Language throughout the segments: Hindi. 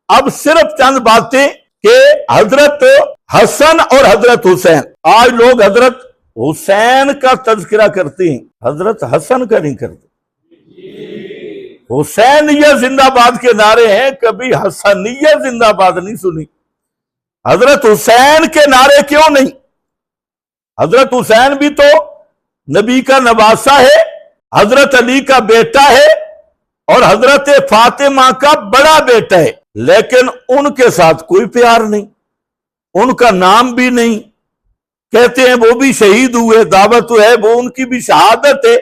अब सिर्फ चंद बातें कि हजरत हसन और हजरत हुसैन, आज लोग हजरत हुसैन का तज़किरा करते हैं, हजरत हसन का नहीं करते। हुसैनिया जिंदाबाद के नारे हैं, कभी हसनिया जिंदाबाद नहीं सुनी। हजरत हुसैन के नारे क्यों नहीं? हजरत हुसैन भी तो नबी का नवासा है, हजरत अली का बेटा है और हजरत फातिमा का बड़ा बेटा है, लेकिन उनके साथ कोई प्यार नहीं, उनका नाम भी नहीं। कहते हैं वो भी शहीद हुए, दावत है, वो उनकी भी शहादत है,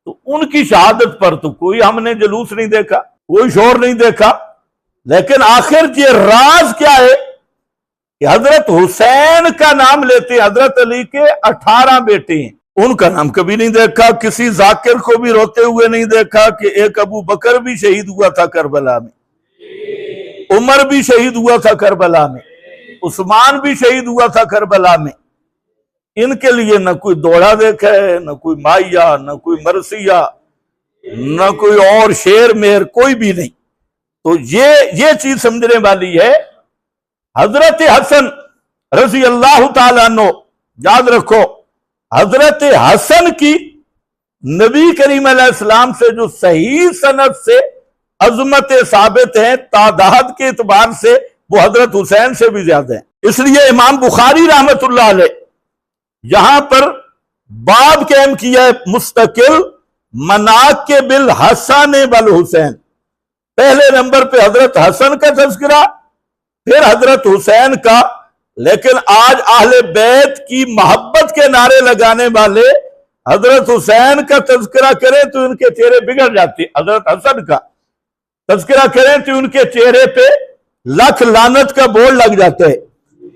तो उनकी शहादत पर तो कोई हमने जुलूस नहीं देखा, कोई शोर नहीं देखा। लेकिन आखिर ये राज क्या है कि हजरत हुसैन का नाम लेते हैं। हजरत अली के 18 बेटे हैं, उनका नाम कभी नहीं देखा। किसी जाकिर को भी रोते हुए नहीं देखा कि एक अबू बकर भी शहीद हुआ था करबला में, उमर भी शहीद हुआ था करबला में, उस्मान भी शहीद हुआ था करबला में। इनके लिए न कोई दौड़ा देखा है, न कोई माइया, न कोई मरसिया, न कोई और शेर मेर, कोई भी नहीं। तो ये चीज समझने वाली है। हजरत हसन रजी अल्लाह ताला अन्हु, याद रखो, हजरत हसन की नबी करीम अलैहिस्सलाम से जो सही सनद से अजमत साबित है, तादाद के एतबार से वो हजरत हुसैन से भी ज्यादा है। इसलिए इमाम बुखारी रहमतुल्लाह अलैह यहां पर बाब कायम किया है मुस्तकिल, मनाकिबिल हसन वल हुसैन। पहले नंबर पे हजरत हसन का तज़किरा, फिर हजरत हुसैन का। लेकिन आज अहले बैत की मोहब्बत के नारे लगाने वाले हजरत हुसैन का तज़किरा करें तो उनके चेहरे बिगड़ जाते, हजरत हसन का तज़किरा करें तो उनके चेहरे पे लख लानत का बोर्ड लग जाता है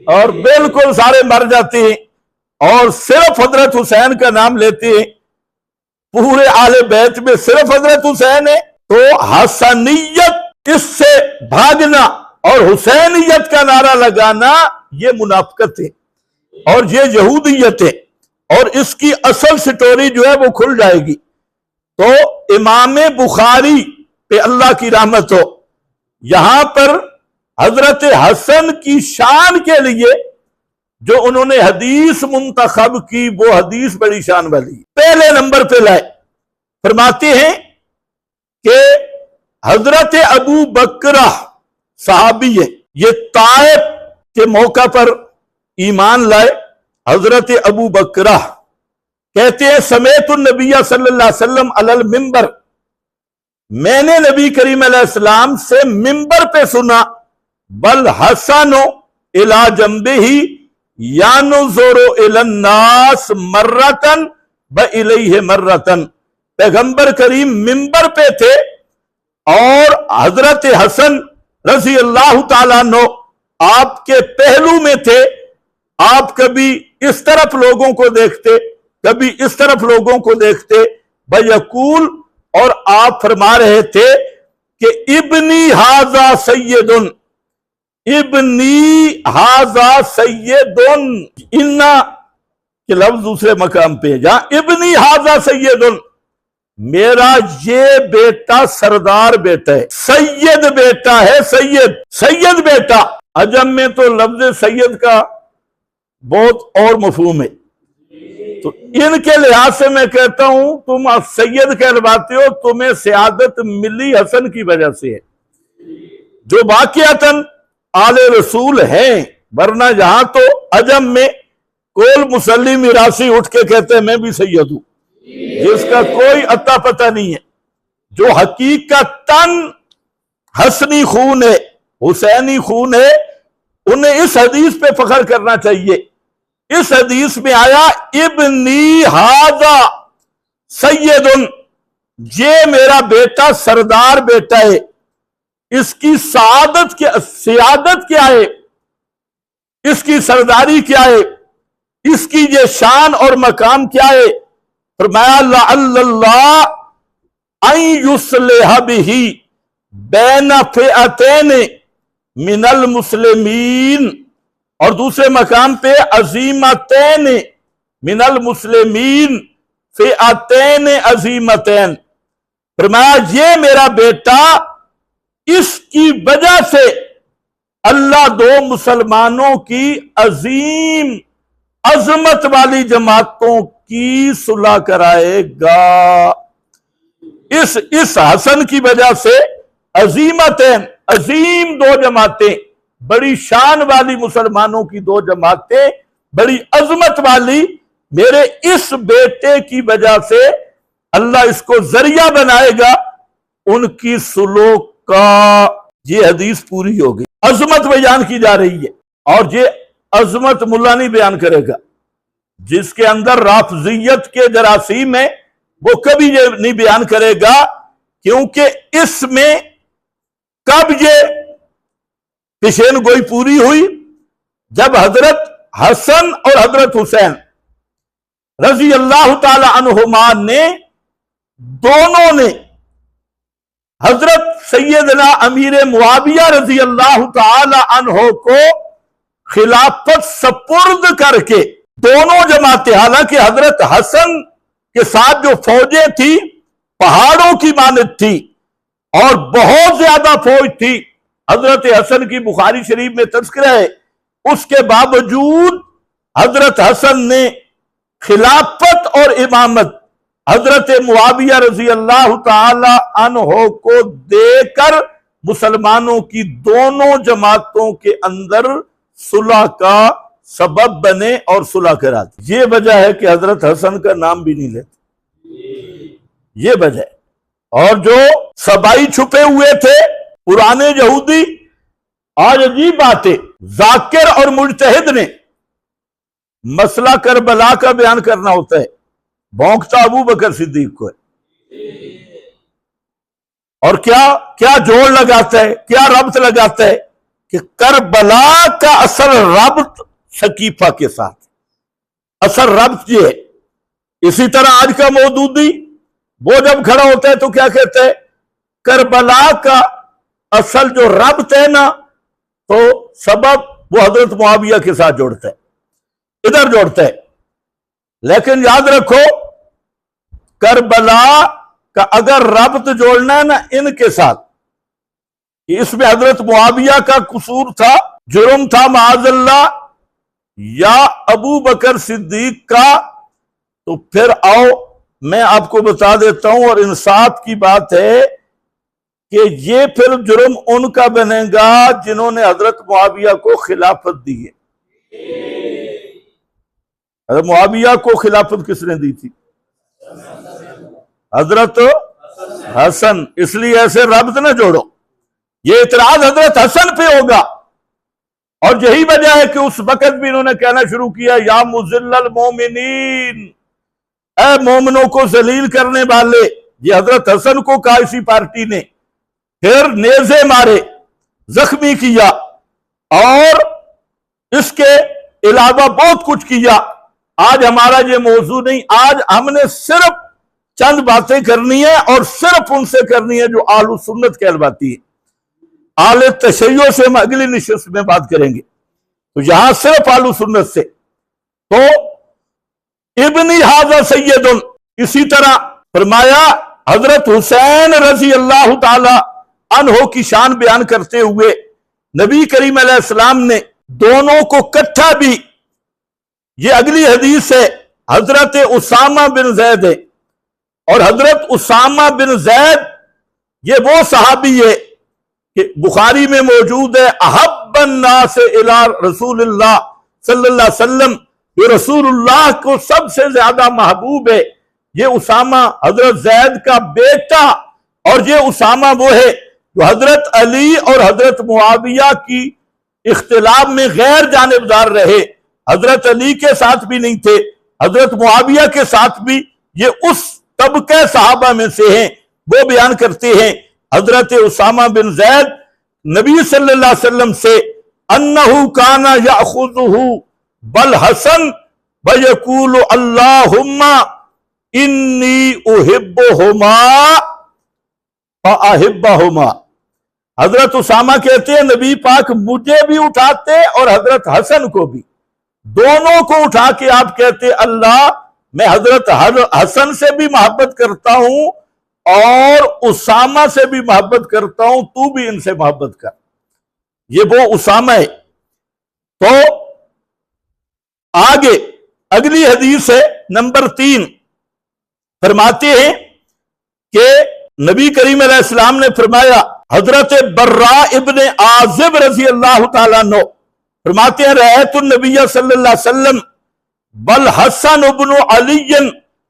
और बिल्कुल सारे मर जाते हैं, और सिर्फ हजरत हुसैन का नाम लेते हैं। पूरे आले बैत में सिर्फ हजरत हुसैन है। तो हसनियत, इससे भागना और हुसैनियत का नारा लगाना, ये मुनाफिकत है और ये यहूदियत है, और इसकी असल स्टोरी जो है वो खुल जाएगी। तो इमाम बुखारी पे अल्लाह की रहमत हो, यहां पर हजरत हसन की शान के लिए जो उन्होंने हदीस मुंतखब की, वो हदीस बड़ी शान वाली। पहले नंबर पे लाए, फरमाते हैं कि हजरत अबू बकरा सहाबी है, ये ताइफ के मौका पर ईमान लाए। हजरत अबू बकरा कहते हैं समेतु नबिया सल्लल्लाहु अलैहि वसल्लम अलल मिंबर, मैंने नबी करीम अलैहिस्सलाम से मिंबर पे सुना, बल हसनो इला जंबिही यानुज़ुरु इलन्नास मर्रतन व इलैहि मर्रतन। पैगंबर करीम मिंबर पे थे और हजरत हसन रज़ी अल्लाह ताला अन्हु आपके पहलू में थे। आप कभी इस तरफ लोगों को देखते, कभी इस तरफ लोगों को देखते, बयकूल, और आप फरमा रहे थे कि इब्नी हाजा सैयदुन, इब्नी हाजा सैयदुन। इन्ना के लफ्ज दूसरे मकाम पे, जहां इब्नी हाजा सैयदुन, मेरा ये बेटा सरदार बेटा है, सैयद बेटा है, सैयद सैयद बेटा। अजम में तो लफ्ज सैयद का बहुत और मफहूम है, तो इनके लिहाज से मैं कहता हूं तुम सैयद कहलवाते हो, तुम्हें सियादत मिली हसन की वजह से है, जो वाकयातन आले रसूल हैं। वरना यहां तो अजम में कोल मुसल्ली मिरासी उठ के कहते हैं मैं भी सैयद हूं, जिसका कोई अता पता नहीं है। जो हकीकतन हसनी खून है, हुसैनी खून है, उन्हें इस हदीस पे फख्र करना चाहिए। इस हदीस में आया इब्नी हाजा सैयदुन, ये मेरा बेटा सरदार बेटा है। इसकी सियादत क्या है, इसकी सरदारी क्या है, इसकी ये शान और मकाम क्या है। फरमाया लअल्लाह अन युस्लिह बिही बैन फिअतैन मिनल मुस्लिमीन, और दूसरे मकाम पे अजीमतैन मिनल मुस्लिमीन फिअतैन अजीमतैन। फरमाया ये मेरा बेटा, इसकी वजह से अल्लाह दो मुसलमानों की अजीम अजमत वाली जमातों की सुलह कराएगा। इस हसन की वजह से अजीमतें, अजीम दो जमातें, बड़ी शान वाली मुसलमानों की दो जमातें, बड़ी अजमत वाली, मेरे इस बेटे की वजह से अल्लाह इसको जरिया बनाएगा उनकी सुलह का। ये हदीस पूरी होगी। अजमत बयान की जा रही है, और ये अजमत मुल्ला नहीं बयान करेगा। जिसके अंदर राफजियत के जरासीम है वो कभी ये नहीं बयान करेगा, क्योंकि इसमें कब ये पेशेन गोई पूरी हुई, जब हजरत हसन और हजरत हुसैन रजी अल्लाह ताला अन्हुमा ने, दोनों ने हजरत सैयदना अमीर मुआविया रजी अल्लाह ताला अन्हो को खिलाफत सपुर्द करके, दोनों जमातें, हालांकि हजरत हसन के साथ जो फौजें थी पहाड़ों की मानद थी और बहुत ज्यादा फौज थी, हजरत हसन की बुखारी शरीफ में तज़किरा है, उसके बावजूद हजरत हसन ने खिलाफत और इमामत हजरत मुआविया रजी अल्लाह ताला अन्हो को देकर मुसलमानों की दोनों जमातों के अंदर सुलह का सबब बने और सुलह करा दी। ये वजह है कि हजरत हसन का नाम भी नहीं लेते, ये वजह। और जो सबाई छुपे हुए थे पुराने यहूदी, आज अजीब बात है, जाकिर और मुजतहिद ने मसला करबला का बयान करना होता है, भौंकता अबू बकर सिद्दीक को है, और क्या क्या जोड़ लगाता है, क्या रब्त लगाता है कि करबला का असल रब्त सकीफा के साथ, असल रब्त ये है। इसी तरह आज का मौदूदी वो जब खड़ा होता है तो क्या कहता है, करबला का असल जो रब्त है ना, तो सबब वो हजरत मुआविया के साथ जोड़ता है, इधर जोड़ता है। लेकिन याद रखो, करबला का अगर रब्त जोड़ना है ना इनके साथ, इसमें हजरत मुआविया का कसूर था, जुर्म था माअज़ल्लाह, या अबू बकर सिद्दीक का, तो फिर आओ मैं आपको बता देता हूं, और इंसाफ की बात है कि ये फिर जुर्म उनका बनेगा जिन्होंने हजरत मुआविया को खिलाफत दी है। हजरत मुआविया को खिलाफत किसने दी थी? हजरत हसन। इसलिए ऐसे रब्त ना जोड़ो, ये इतराज हजरत हसन पे होगा। और यही वजह है कि उस वक्त भी इन्होंने कहना शुरू किया, या मुज़िल्लल मोमिनीन, ऐ मोमिनों को जलील करने वाले। ये हजरत हसन को कहा इसी पार्टी ने, फिर नेज़े मारे, जख्मी किया, और इसके अलावा बहुत कुछ किया। आज हमारा ये मौजू नहीं, आज हमने सिर्फ चंद बातें करनी है, और सिर्फ उनसे करनी है जो आलू सुन्नत कहलवाती है। आले तशय्यो से हम अगली निशस्त में बात करेंगे, तो यहां सिर्फ आलू सुन्नत से। तो इब्नी हाजा सैयदुन, इसी तरह फरमाया हजरत हुसैन रजी अल्लाह ताला अन्हो की शान बयान करते हुए नबी करीम अलैहिस्सलाम ने दोनों को इकट्ठा भी, ये अगली हदीस है, हजरत उसामा बिन जैद है, और हजरत उसामा बिन जैद ये वो सहाबी है कि बुखारी में मौजूद है, अहब्बन नास इला रसूलिल्लाह सल्लल्लाहु अलैहि वसल्लम, जो रसूलुल्लाह को सबसे ज्यादा महबूब है। ये उसामा हजरत जैद का बेटा, और ये उसामा वो है जो हजरत अली और हजरत मुआविया की इख्तिलाफ में गैर जानिबदार रहे। हजरत अली के साथ भी नहीं थे, हजरत मुआविया के साथ भी। ये उस तबके सहाबा में से हैं। वो बयान करते हैं हजरत उसामा बिन जैद नबी सल्लल्लाहु अलैहि वसल्लम से, अन्नहु काना याखुजुहु बल हसन व यकूलु अल्लाहुम्मा इन्नी उहिब्बुहुमा व अहिब्बुहुमा। हजरत उसामा कहते हैं नबी पाक मुझे भी उठाते और हजरत हसन को भी, दोनों को उठा के आप कहते, अल्लाह मैं हजरत हसन से भी मोहब्बत करता हूं और उसामा से भी मोहब्बत करता हूं, तू भी इनसे मोहब्बत कर। ये वो उसामा है। तो आगे अगली हदीस है नंबर 3, फरमाते हैं कि नबी करीम अलैहिस्सलाम ने फरमाया, हजरत बर्रा इब्ने आजिब रजी अल्लाह ताला अन्हु फरमाते हैं, रहतु नबी सल्लल्लाहु अलैहि वसल्लम बल हसन इब्न अली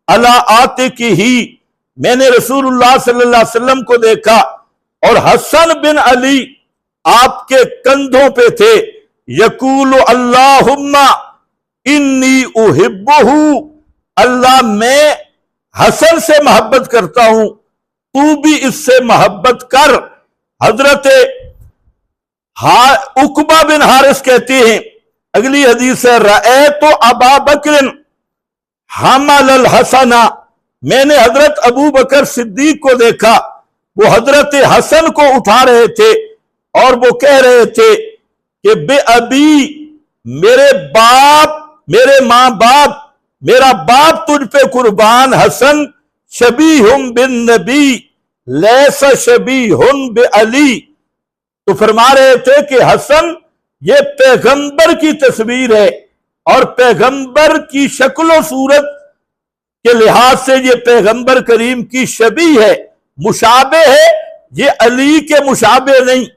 अला आतिकिही, मैंने रसूलुल्लाह सल्लल्लाहु अलैहि वसल्लम को देखा और हसन बिन अली आपके कंधों पे थे। यकूल अल्लाहुम्मा इन्नी उहिब्बुहु, अल्लाह मैं हसन से मोहब्बत करता हूं, तू भी इससे मोहब्बत कर। हजरत उकबा बिन हारिस कहते हैं, अगली हदीस है, रए तो अबा बकर हमल अल हसना, मैंने हजरत अबू बकर सिद्दीक को देखा, वो हजरत हसन को उठा रहे थे और वो कह रहे थे कि बे अबी, मेरे बाप, मेरे मां बाप, मेरा बाप तुझ पे कुर्बान, हसन शबीहुम बिन नबी लैसा शबीहुन बे अली। तो फरमा रहे थे कि हसन ये पैगंबर की तस्वीर है और पैगंबर की शक्ल सूरत के लिहाज से ये पैगंबर करीम की शबी है, मुशाबे है, ये अली के मुशाबे नहीं,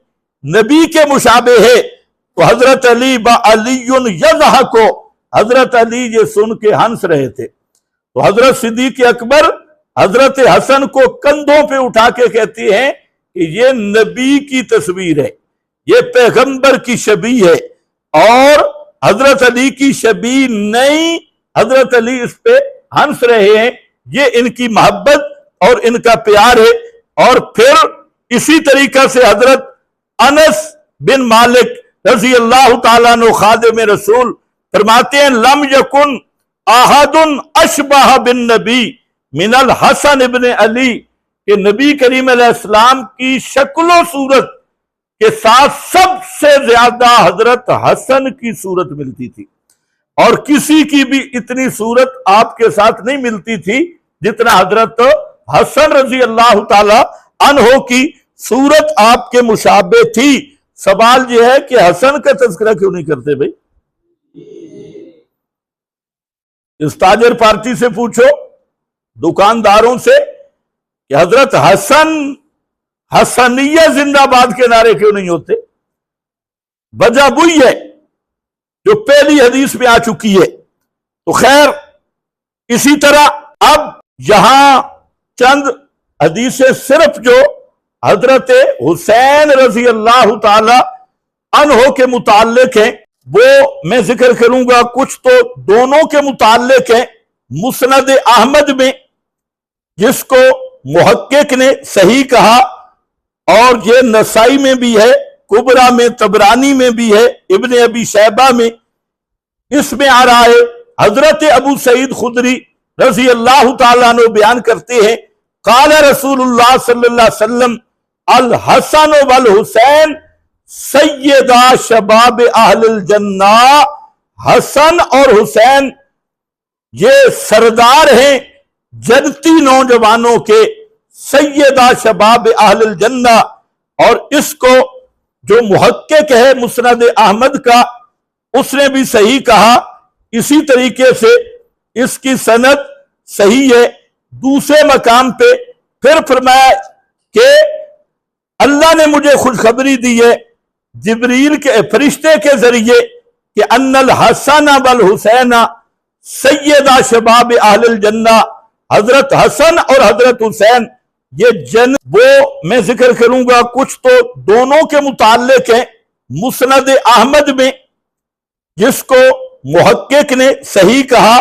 नबी के मुशाबे है। तो हजरत अली बा अलीयुन यज़ह को, हजरत अली ये सुन के हंस रहे थे। तो हजरत सिद्दीक अकबर हजरत हसन को कंधों पे उठा के कहती हैं कि ये नबी की तस्वीर है, ये पैगंबर की शबी है और हजरत अली की शबी नहीं, हजरत अली इस पे हंस रहे हैं, ये इनकी मोहब्बत और इनका प्यार है। और फिर इसी तरीका से हजरत अनस बिन मालिक रजी अल्लाह ताला अन्हु खादिम रसूल फरमाते हैं, लम यकुन अहदुन अशबह बिन नबी मिनल हसन इब्न अली, कि नबी करीम अलैहिस्सलाम की शक्ल सूरत के साथ सबसे ज्यादा हजरत हसन की सूरत मिलती थी और किसी की भी इतनी सूरत आपके साथ नहीं मिलती थी जितना हजरत हसन रजी अल्लाह ताला अन्हो की सूरत आपके मुशाबे थी। सवाल यह है कि हसन का तज़किरा क्यों नहीं करते भाई? इस ताजर पार्टी से पूछो, दुकानदारों से, कि हजरत हसन, हसनिया जिंदाबाद के नारे क्यों नहीं होते? वजह वही है जो पहली हदीस में आ चुकी है। तो खैर, इसी तरह अब यहां चंद हदीसें सिर्फ जो हजरत हुसैन रजी अल्लाह ताला अन्हो के मुताल्लिक हैं वो मैं जिक्र करूंगा। कुछ तो दोनों के मुताल्लिक हैं। मुस्नद अहमद में, जिसको मुहक्किक ने सही कहा, और ये नसाई में भी है, कुबरा में, तबरानी में भी है, इब्ने अबी शैबा में, इसमें आ रहा है। हजरत अबू सईद खुदरी रजी अल्लाह ताला अन्हु बयान करते हैं, काला रसूलुल्लाह सल्लल्लाहु अलैहि वसल्लम अल हसन वल हुसैन सैयदा शबाब अहलुल जन्ना, हसन और हुसैन ये सरदार हैं जन्नती नौजवानों के, सैयदा शबाब अहलुल जन्ना। और इसको जो मुहक्किक है मुस्नद अहमद का, उसने भी सही कहा। इसी तरीके से इसकी सनद सही है। दूसरे मकाम पे फिर फरमाया कि अल्लाह ने मुझे खुशखबरी दी है जिब्रील के फरिश्ते के जरिए कि अन्नल हसन वल हुसैना सैयदा शबाब अहलुल जन्ना, हजरत हसन और हजरत हुसैन ये वो मैं जिक्र करूंगा। कुछ तो दोनों के मुताल्लिक है। मुस्नद अहमद में, जिसको मुहक्किक ने सही कहा,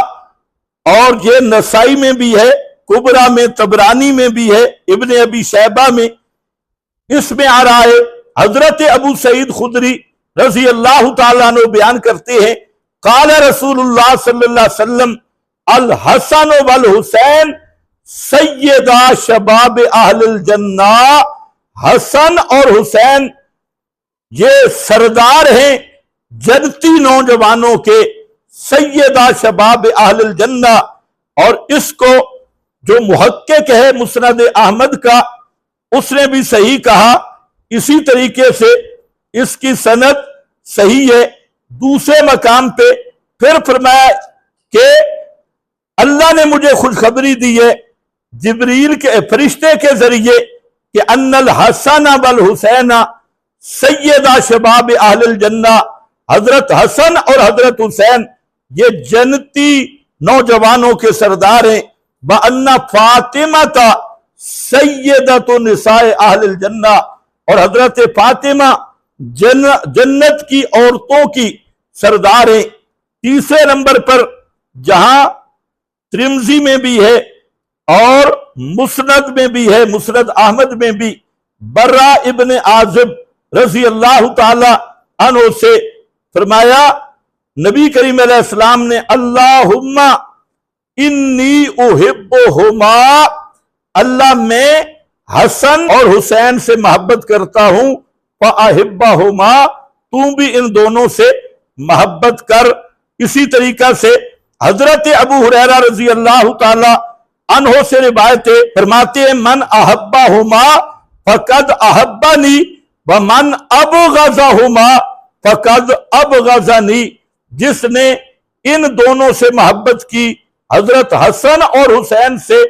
और ये नसाई में भी है, कुबरा में, तबरानी में भी है, इब्ने अबी शैबा में, इसमें आ रहा है। हजरत अबू सईद खुदरी रजी अल्लाह ताला अन्हु बयान करते हैं, काला रसूलुल्लाह सल्लल्लाहु अलैहि वसल्लम अल हसन वल हुसैन सैयदा शबाब अहलुल जन्ना, हसन और हुसैन ये सरदार हैं जन्नती नौजवानों के, सैयदा शबाब अहलुल जन्ना। और इसको जो मुहक्किक है मुस्नद अहमद का, उसने भी सही कहा। इसी तरीके से इसकी सनद सही है। दूसरे मकाम पे फिर फरमाया कि अल्लाह ने मुझे खुशखबरी दी है जिब्रील के फरिश्ते के जरिए कि अन्नल हसन वल हुसैना सैयदा शबाब अहलिल जन्ना, हजरत हसन और हजरत हुसैन ये जन्नती नौजवानों के सरदार हैं। व अन्ना फातिमा था सैयदतु निसाए अहलिल जन्ना, और हजरत फातिमा जन्नत की औरतों की सरदार हैं। तीसरे नंबर पर जहां तिरमिज़ी में भी है और मुस्नद में भी है, मुस्नद अहमद में भी, बर्रा इब्न आज़िब रज़ी अल्लाह ताला अन्हु से फरमाया नबी करीम अलैहिस्सलाम ने अल्लाहुम्मा इन्नी उहिब्बुहुमा, अल्लाह मैं हसन और हुसैन से मोहब्बत करता हूं, फ़अहिब्बहुमा, तू भी इन दोनों से मोहब्बत कर। इसी तरीका से हजरत अबू हुरैरा रज़ी अल्लाह ताला अन्हो से रिवायत है, फरमाते हैं मन अहब्बाहुमा फकद अहब्बानी व मन अबग़ज़हुमा फकद अबग़ज़नी, जिसने इन दोनों से मोहब्बत की, हजरत हसन और हुसैन से,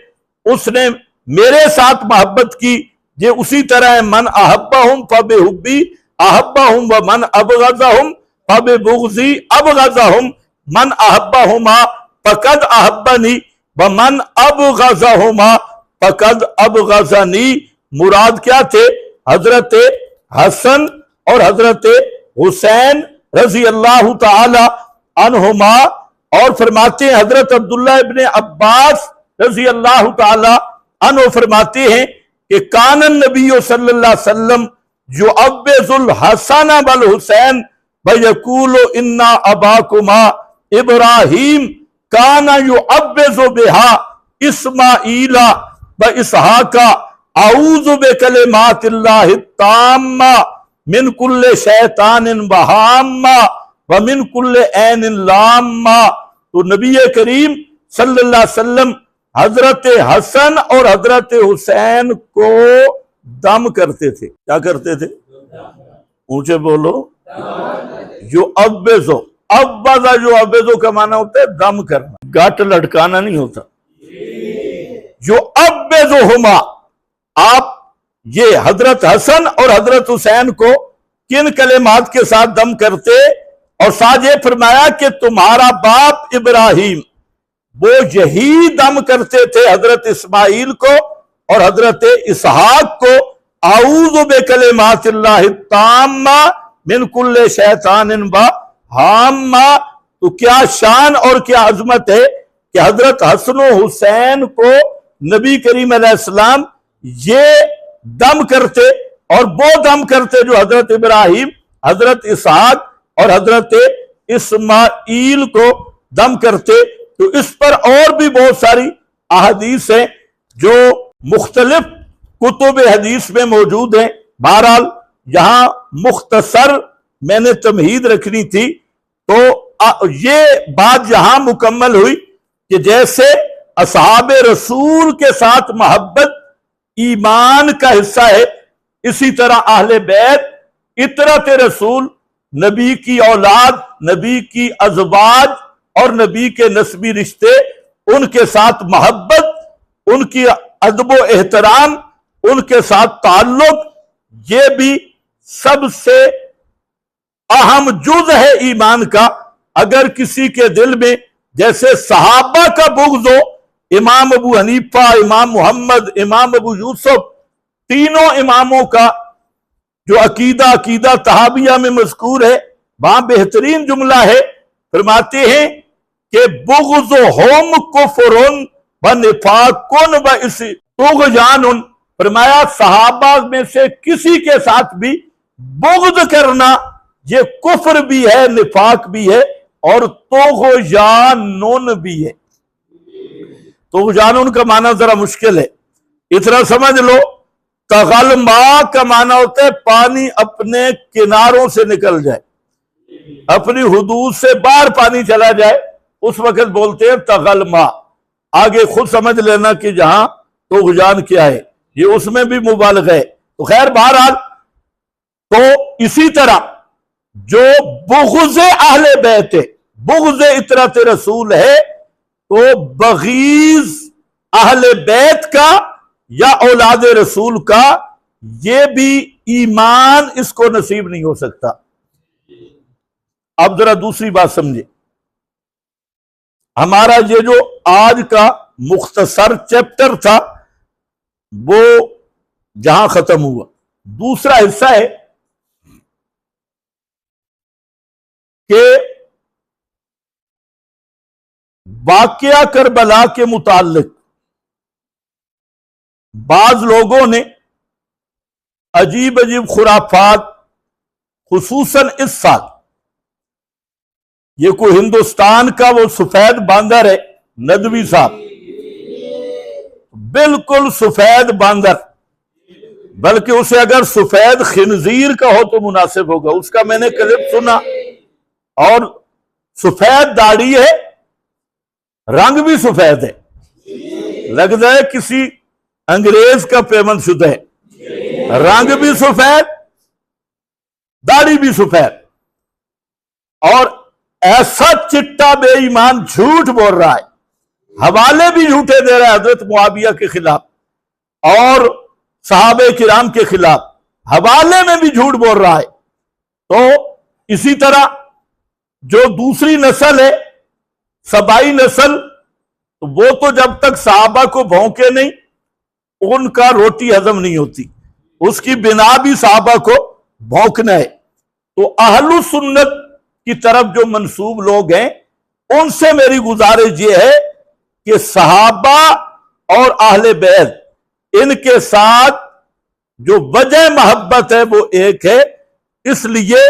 उसने मेरे साथ मोहब्बत की। ये उसी तरह है मन अहब्बाहुम फबिहुब्बी अहब्बाहुम व मन अबग़ज़हुम फबिबुग़ज़ी अबग़ज़हुम, मन अहब्बाहुमा फकद अहब्बनी व मन अबग़ज़हुमा फकद अबग़ज़नी। मुराद क्या थे? हजरत हसन और हजरत हुसैन रजी अल्लाह ताला अन्हुमा। और फरमाते हैं हजरत अब्दुल्लाह इब्ने अब्बास रजी अल्लाह ताला अन्हु फरमाते हैं कि कानन नबी सल्लल्लाहु अलैहि वसल्लम जो अब्बेजुल हसन वल हुसैन वयकूलु इन्ना अबाकुमा इब्राहिम काना युअब्बिजु बिहा इस्माईला व इसहाका आऊज़ु बिकलिमातिल्लाहि ताम्मा मिन कुल्ले शैतानिन व हाम्मा व मिन कुल्ले ऐनिन लाम्मा। तो नबी करीम सल्लल्लाहु अलैहि वसल्लम हजरत हसन और हजरत हुसैन को दम करते थे। क्या करते थे? ऊंचे बोलो। जो अब्बेजो, अब्बाजा जो अब्बेजो का माना होता है दम करना, गांठ लटकाना नहीं होता। जो अब्बेजो हुमा, आप ये हजरत हसन और हजरत हुसैन को किन कलेमात के साथ दम करते? और साथ ये फरमाया कि तुम्हारा बाप इब्राहिम वो यही दम करते थे हजरत इस्माइल को और हजरत इसहाक को, आऊज़ु बिकलिमातिल्लाहि ताम्मा मिन कुल्ले शैतानिन व हाम्मा। तो क्या शान और क्या अजमत है कि हजरत हसन हुसैन को नबी करीम अलैहिस्सलाम ये दम करते, और वो दम करते जो हजरत इब्राहिम, हजरत इसहाक और हजरत इस्माइल को दम करते। तो इस पर और भी बहुत सारी अहदीस हैं जो मुख्तलिफ कुतुब हदीस में मौजूद हैं। बहरहाल यहां मुख्तसर मैंने तमहीद रखनी थी, तो ये बात यहां मुकम्मल हुई कि जैसे असहाबे रसूल के साथ मोहब्बत ईमान का हिस्सा है, इसी तरह अहले बैत इतरत रसूल, नबी की औलाद, नबी की अज़वाज और नबी के नस्बी रिश्ते, उनके साथ मोहब्बत, उनकी अदब व एहतराम, उनके साथ ताल्लुक, ये भी सबसे अहम जुज़ है ईमान का। अगर किसी के दिल में जैसे सहाबा का बुग़्ज़ हो, इमाम अबू हनीफा, इमाम मोहम्मद, इमाम अबू यूसुफ, तीनों इमामों का जो अकीदा तहाबिया में मज़कूर है, वहां बेहतरीन जुमला है। फरमाते हैं कि बुग़्ज़ुहुम कुफ़्रुन व निफ़ाक़ुन व तुग़यानुन। फरमाया सहाबा में से किसी के साथ भी बुग़्ज़ करना ये कुफ्र भी है, निफाक भी है और तुग़यानुन भी है। तुग़यानुन का माना जरा मुश्किल है, इतना समझ लो। तग़ल्मा का माना होता है पानी अपने किनारों से निकल जाए, अपनी हुदूद से बाहर पानी चला जाए, उस वक्त बोलते हैं तग़ल्मा। आगे खुद समझ लेना कि जहां तुग़यान क्या है, ये उसमें भी मुबालगा है। तो खैर बहरहाल तो इसी तरह जो बुग़्ज़ अहले बैत है, बुग़्ज़ इतरत रसूल है, तो बग़ीज़ अहले बैत का या औलाद रसूल का ये भी ईमान इसको नसीब नहीं हो सकता। अब जरा दूसरी बात समझे, हमारा ये जो आज का मुख्तसर चैप्टर था वो जहां खत्म हुआ, दूसरा हिस्सा है कि वाक़या करबला के मुताल्लिक बाज लोगों ने अजीब अजीब खुराफात, खुसूसन इस साल ये कोई हिंदुस्तान का वो सफेद बांदर है नदवी साहब, बिल्कुल सफेद बांदर, बल्कि उसे अगर सफेद खिंजीर का हो तो मुनासिब होगा। उसका मैंने क्लिप सुना और सफेद दाढ़ी है, रंग भी सफेद है, लगता है किसी अंग्रेज का पेमंद शुदा है, रंग भी सफेद, दाढ़ी भी सफेद, और ऐसा चिट्टा बेईमान झूठ बोल रहा है, हवाले भी झूठे दे रहा है हजरत मुआविया के खिलाफ और सहाबे किराम के खिलाफ, हवाले में भी झूठ बोल रहा है। तो इसी तरह जो दूसरी नस्ल है सबाई नस्ल, तो वो तो जब तक सहाबा को भौंके नहीं उनका रोटी हजम नहीं होती, उसकी बिना भी सहाबा को भौंकना है। तो अहलु सुन्नत की तरफ जो मंसूब लोग हैं उनसे मेरी गुजारिश ये है कि सहाबा और अहले बैत इनके साथ जो वजह मोहब्बत है वो एक है, इसलिए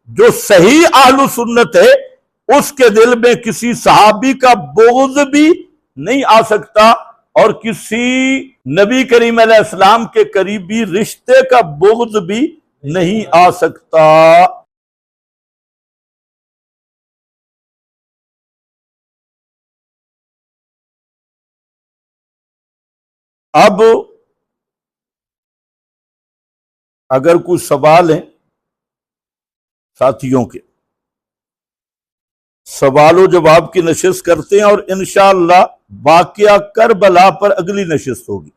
जो सही अहलु सुन्नत है उसके दिल में किसी सहाबी का बुग़्ज़ भी नहीं आ सकता और किसी नबी करीम अलैहिस्सलाम के करीबी रिश्ते का बुग़्ज़ भी नहीं आ सकता। अब अगर कुछ सवाल हैं साथियों के, सवालों जवाब की नशिस्त करते हैं और इंशाअल्लाह वाक़या करबला पर अगली नशिस्त होगी।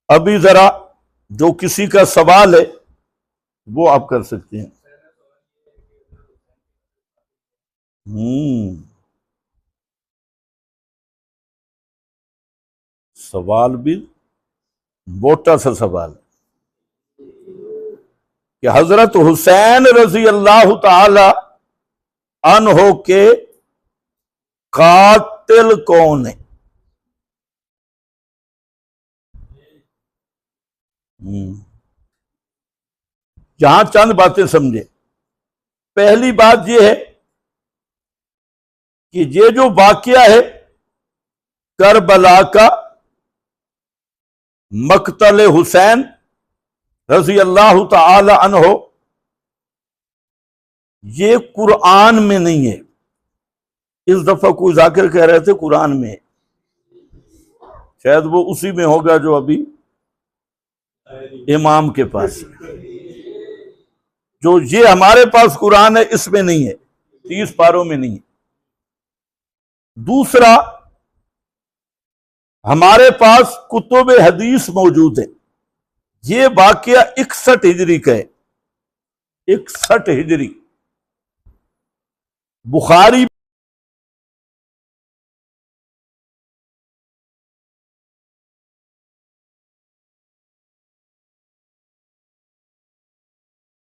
अभी जरा जो किसी का सवाल है वो आप कर सकते हैं। सवाल भी मोटा सा सवाल कि हजरत हुसैन रजी अल्लाह ताला अन्हो के कातिल कौन है? यहां चंद बातें समझे। पहली बात यह है कि ये जो वाकया है करबला का, मक्तल हुसैन रजी अल्लाह ताला अन्हो, ये कुरान में नहीं है। इस दफा कोई जाकिर कह रहे थे कुरान में, शायद वो उसी में होगा जो अभी इमाम के पास, जो ये हमारे पास कुरान है इसमें नहीं है, 30 पारों में नहीं है। दूसरा, हमारे पास कुतुब हदीस मौजूद है। ये वाकया 61 हिजरी का है, 61 हिजरी। बुखारी